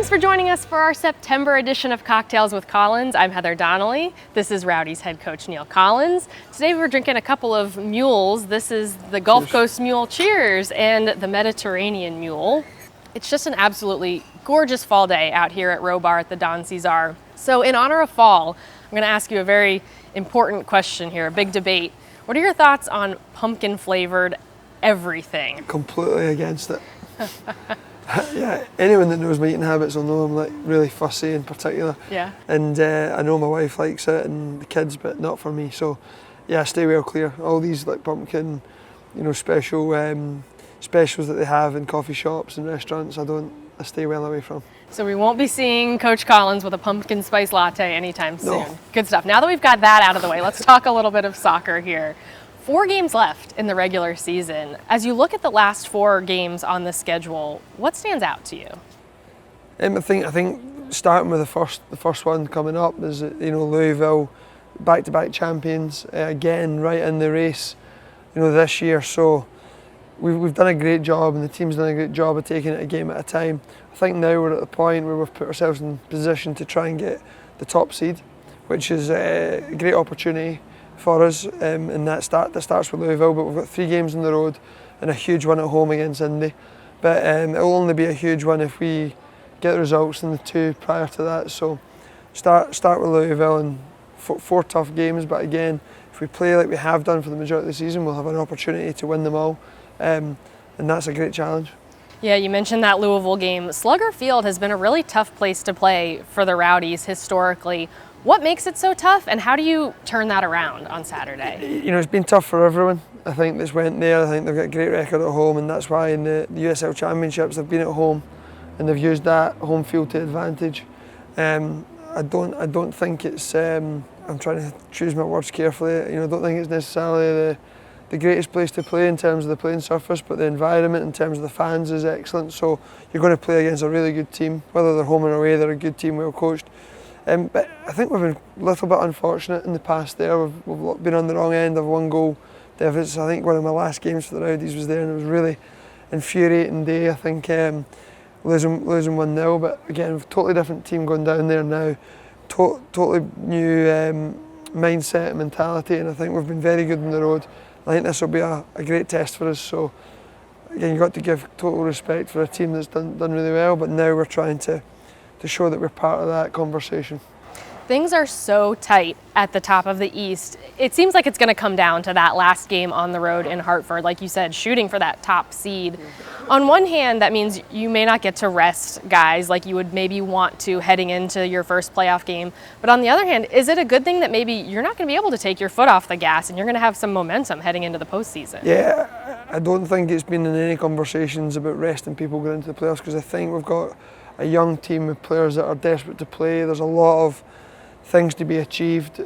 Thanks for joining us for our September edition of Cocktails with Collins. I'm Heather Donnelly. This is Rowdy's head coach, Neil Collins. Today we're drinking a couple of mules. This is the Gulf Coast Mule, cheers, and the Mediterranean Mule. It's just an absolutely gorgeous fall day out here at Row Bar at the Don CeSar. So in honor of fall, I'm going to ask you a very important question here, a big debate. What are your thoughts on pumpkin flavored everything? Completely against it. Yeah, anyone that knows my eating habits will know I'm like really fussy in particular. Yeah. And I know my wife likes it and the kids, but not for me. So yeah, stay well clear. All these like pumpkin, specials that they have in coffee shops and restaurants, I stay well away from. So we won't be seeing Coach Collins with a pumpkin spice latte anytime soon. No. Good stuff. Now that we've got that out of the way, let's talk a little bit of soccer here. 4 games left in the regular season. As you look at the last 4 games on the schedule, what stands out to you? I think starting with the first one coming up is Louisville, back-to-back champions again, right in the race, this year. So we've done a great job, and the team's done a great job of taking it a game at a time. I think now we're at the point where we've put ourselves in position to try and get the top seed, which is a great opportunity for us, and that starts with Louisville, but we've got 3 games on the road and a huge one at home against Indy. But it'll only be a huge one if we get the results in the 2 prior to that. So start with Louisville and 4 tough games, but again, if we play like we have done for the majority of the season, we'll have an opportunity to win them all, and that's a great challenge. Yeah, you mentioned that Louisville game. Slugger Field has been a really tough place to play for the Rowdies historically. What makes it so tough, and how do you turn that around on Saturday? It's been tough for everyone. I think that's went there. I think they've got a great record at home, and that's why in the USL Championships they've been at home, and they've used that home field to advantage. I don't think it's. I'm trying to choose my words carefully. I don't think it's necessarily the greatest place to play in terms of the playing surface, but the environment in terms of the fans is excellent. So you're going to play against a really good team, whether they're home or away. They're a good team, well coached. But I think we've been a little bit unfortunate in the past there. We've been on the wrong end of 1 goal deficits. I think one of my last games for the Rowdies was there, and it was a really infuriating day. I think losing 1-0, but again, a totally different team going down there now. Totally new mindset and mentality, and I think we've been very good on the road. I think this will be a great test for us. So again, you've got to give total respect for a team that's done really well, but now we're trying to show that we're part of that conversation. Things are so tight at the top of the East. It seems like it's going to come down to that last game on the road in Hartford, like you said, shooting for that top seed. On one hand, that means you may not get to rest guys like you would maybe want to heading into your first playoff game. But on the other hand, is it a good thing that maybe you're not going to be able to take your foot off the gas and you're going to have some momentum heading into the postseason? Yeah, I don't think it's been in any conversations about resting people going into the playoffs, because I think we've got a young team of players that are desperate to play. There's a lot of things to be achieved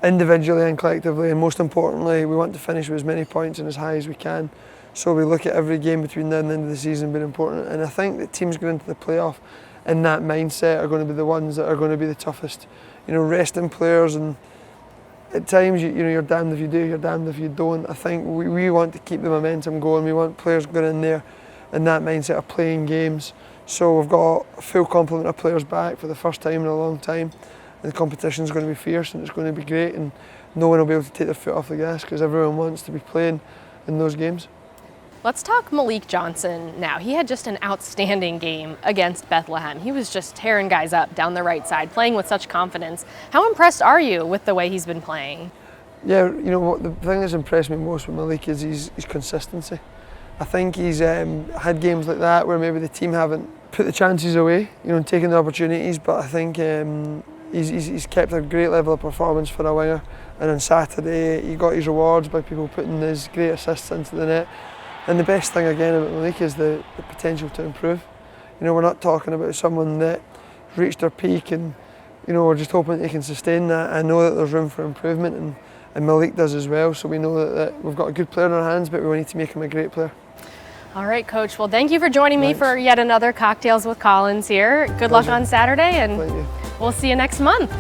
individually and collectively, and most importantly, we want to finish with as many points and as high as we can. So we look at every game between now and the end of the season being important, and I think that teams going into the playoff in that mindset are going to be the ones that are going to be the toughest. Resting players, and at times you're damned if you do, you're damned if you don't. I think we want to keep the momentum going. We want players going in there in that mindset of playing games. So we've got a full complement of players back for the first time in a long time. And the competition's going to be fierce, and it's going to be great, and no one will be able to take their foot off the gas because everyone wants to be playing in those games. Let's talk Malik Johnson now. He had just an outstanding game against Bethlehem. He was just tearing guys up down the right side, playing with such confidence. How impressed are you with the way he's been playing? Yeah, what the thing that's impressed me most with Malik is his consistency. I think he's had games like that where maybe the team haven't put the chances away, taking the opportunities, but I think he's kept a great level of performance for a winger, and on Saturday he got his rewards by people putting his great assists into the net. And the best thing again about Malik is the potential to improve. We're not talking about someone that reached their peak and we're just hoping they can sustain that. I know that there's room for improvement, and Malik does as well, so we know that we've got a good player in our hands, but we need to make him a great player. All right, Coach. Well, thank you for joining me for yet another Cocktails with Collins here. Good luck on Saturday, and we'll see you next month.